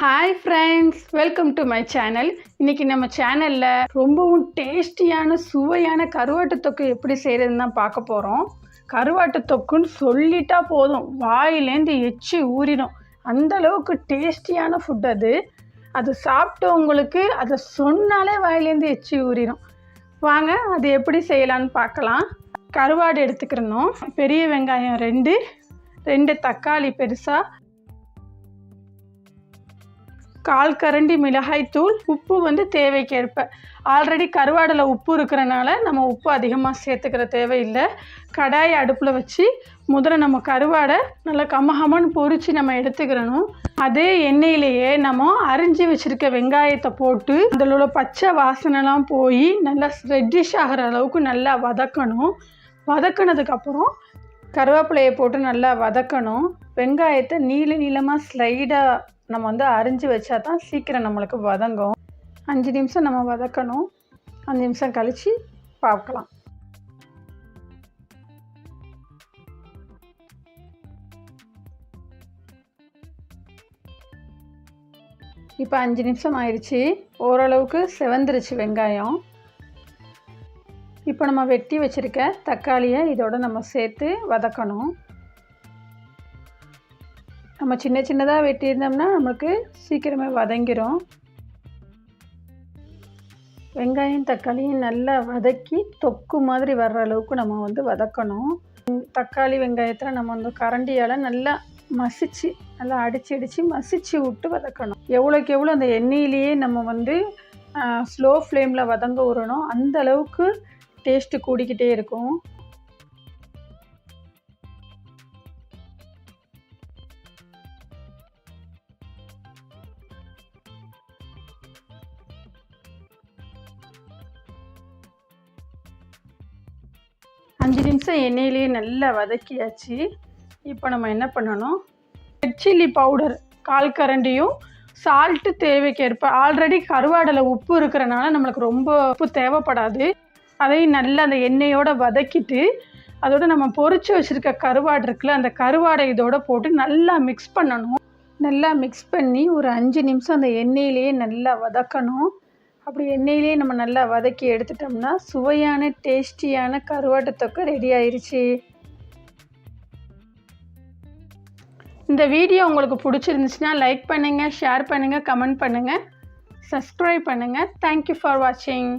Hi friends, welcome to my channel. இன்றைக்கி நம்ம சேனலில் ரொம்பவும் டேஸ்டியான சுவையான கருவாட்டு தொக்கு எப்படி செய்கிறதுன்னு தான் பார்க்க போகிறோம். கருவாட்டு தொக்குன்னு சொல்லிட்டா போதும், வாயிலேருந்து எச்சி ஊறிடும். அந்தளவுக்கு டேஸ்டியான ஃபுட் அது. அது சாப்பிட்டவங்களுக்கு அதை சொன்னாலே வாயிலேருந்து எச்சி ஊறிடும். வாங்க அது எப்படி செய்யலான்னு பார்க்கலாம். கருவாடு எடுத்துக்கிறணும். பெரிய வெங்காயம் 2 தக்காளி பெருசாக, 1/4 கரண்டி மிளகாய்த்தூள், உப்பு தேவைக்கேற்ப. ஆல்ரெடி கருவாடில் உப்பு இருக்கிறனால நம்ம உப்பு அதிகமாக சேர்த்துக்கிற தேவையில்லை. கடாயை அடுப்பில் வச்சு முதல்ல நம்ம கருவாடை நல்லா கம்மகமன்னு பொரித்து நம்ம எடுத்துக்கிறணும். அதே எண்ணெயிலேயே நம்ம அரிஞ்சு வச்சுருக்க வெங்காயத்தை போட்டு அதில் உள்ள பச்சை வாசனைலாம் போய் நல்லா ரெட்டிஷ் ஆகிற அளவுக்கு நல்லா வதக்கணும். வதக்கினதுக்கப்புறம் கருவேப்பிலையை போட்டு நல்லா வதக்கணும். வெங்காயத்தை நீளமாக ஸ்லைடாக நம்ம அரிஞ்சு வச்சா தான் சீக்கிரம் நம்மளுக்கு வதங்கும். 5 நிமிஷம் நம்ம வதக்கணும். 5 நிமிஷம் கழித்து பார்க்கலாம். இப்போ 5 நிமிஷம் ஆயிடுச்சு. ஓரளவுக்கு செவந்துருச்சு வெங்காயம். இப்போ நம்ம வெட்டி வச்சுருக்க தக்காளியை இதோட நம்ம சேர்த்து வதக்கணும். நம்ம சின்னதாக வெட்டியிருந்தோம்னா நமக்கு சீக்கிரமே வதங்கிடும். வெங்காயம் தக்காளியும் நல்லா வதக்கி தொக்கு மாதிரி வர்ற அளவுக்கு நம்ம வதக்கணும். தக்காளி வெங்காயத்தில் நம்ம கரண்டியால் நல்லா மசிச்சு, நல்லா அடித்து மசிச்சு விட்டு வதக்கணும். எவ்வளோக்கு எவ்வளோ அந்த எண்ணெயிலேயே நம்ம ஸ்லோ ஃப்ளேமில் வதங்க விடணும். அந்த அளவுக்கு டேஸ்ட்டு கூடிக்கிட்டே இருக்கும். அஞ்சு நிமிஷம் எண்ணெயிலேயே நல்லா வதக்கியாச்சு. இப்போ நம்ம என்ன பண்ணணும், ரெட் சில்லி பவுடர் 1/4 கரண்டியும், சால்ட்டு தேவைக்கேற்ப. ஆல்ரெடி கருவாடில் உப்பு இருக்கிறனால நம்மளுக்கு ரொம்ப உப்பு தேவைப்படாது. அதையும் நல்லா அந்த எண்ணெயோடு வதக்கிட்டு அதோட நம்ம பொரிச்சு வச்சுருக்க கருவாடு இருக்குல்ல, அந்த கருவாடை இதோட போட்டு நல்லா மிக்ஸ் பண்ணணும். நல்லா மிக்ஸ் பண்ணி ஒரு 5 நிமிஷம் அந்த எண்ணெயிலேயே நல்லா வதக்கணும். அப்படி எண்ணெயிலே நம்ம நல்லா வதக்கி எடுத்துட்டோம்னா சுவையான டேஸ்டியான கருவாட்டு தொக்கு ரெடி ஆயிடுச்சு. இந்த வீடியோ உங்களுக்கு பிடிச்சிருந்துச்சுன்னா லைக் பண்ணுங்கள், ஷேர் பண்ணுங்கள், கமெண்ட் பண்ணுங்கள், சப்ஸ்கிரைப் பண்ணுங்கள். தேங்க்யூ ஃபார் வாட்சிங்.